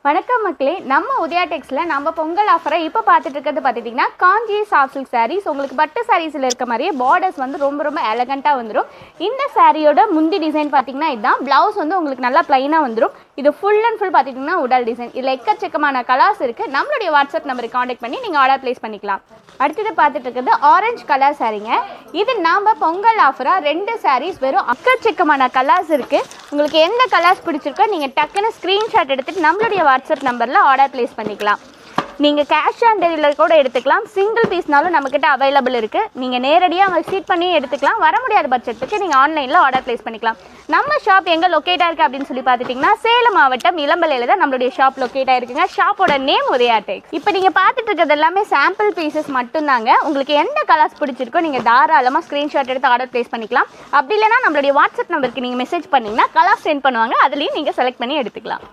வணக்கம் மக்களே, நம்ம உதயா டெக்ஸில் நம்ம பொங்கல் ஆஃபரை இப்போ பார்த்துட்டு இருக்கிறது பார்த்துட்டிங்கன்னா காஞ்சி சாஃப்ட் சில்க் சாரீஸ். உங்களுக்கு பட்டு சாரீஸில் இருக்க மாதிரியே பார்டர்ஸ் வந்து ரொம்ப எலகண்ட்டாக வந்துடும். இந்த சாரியோட முந்தி டிசைன் பார்த்திங்கன்னா இதுதான். ப்ளவுஸ் வந்து உங்களுக்கு நல்லா ப்ளைனாக வந்துடும். இது ஃபுல் அண்ட் ஃபுல் பார்த்திங்கன்னா உடல் டிசைன். இதில் எக்கச்சக்கமான கலர்ஸ் இருக்குது. நம்மளுடைய வாட்ஸ்அப் நம்பருக்கு காண்டாக்ட் பண்ணி நீங்கள் ஆர்டர் ப்ளேஸ் பண்ணிக்கலாம். அடுத்தது பார்த்துட்டு இருக்கிறது ஆரஞ்சு கலர் சாரீங்க. இது நாம் பொங்கல் ஆஃபராக 2 சாரீஸ் வெறும் எக்கச்சக்கமான கலர்ஸ் இருக்குது. உங்களுக்கு எந்த கலர்ஸ் பிடிச்சிருக்கோ நீங்கள் டக்குன்னு ஸ்க்ரீன்ஷாட் எடுத்துகிட்டு நம்மளுடைய வாட்ஸ்அப் நம்பரில் ஆர்டர் ப்ளேஸ் பண்ணிக்கலாம். நீங்கள் கேஷ் ஆன் டெலிவரி கூட எடுத்துக்கலாம். சிங்கிள் பீஸ்னாலும் நம்மக்கிட்ட அவைலபிள் இருக்குது. நீங்கள் நேரடியாக அவங்க சீட் பண்ணி எடுத்துக்கலாம். வர முடியாத பட்சத்துக்கு நீங்கள் ஆன்லைனில் ஆர்டர் ப்ளேஸ் பண்ணிக்கலாம். நம்ம ஷாப் எங்கே லொக்கேட்டாக இருக்குது அப்படின்னு சொல்லி பார்த்துட்டிங்கன்னா சேலம் மாவட்டம் இளம்பலையில் தான் நம்மளுடைய ஷாப் லொக்கேட் ஆகிருக்குங்க. ஷாப்போட நேம் உதயா டெக்ஸ். இப்போ நீங்கள் பார்த்துட்டு இருக்கிறது எல்லாமே சாம்பிள் பீசஸ் மட்டும்தாங்க. உங்களுக்கு எந்த கலர்ஸ் பிடிச்சிருக்கோ நீங்கள் தாராளமாக ஸ்க்ரீன்ஷாட் எடுத்து ஆர்டர் ப்ளேஸ் பண்ணிக்கலாம். அப்படி இல்லைனா நம்மளுடைய வாட்ஸ்அப் நம்பருக்கு நீங்கள் மெசேஜ் பண்ணிங்கன்னா கலர் சென்ட் பண்ணுவாங்க. அதுலேயும் நீங்கள் செலக்ட் பண்ணி எடுத்துக்கலாம்.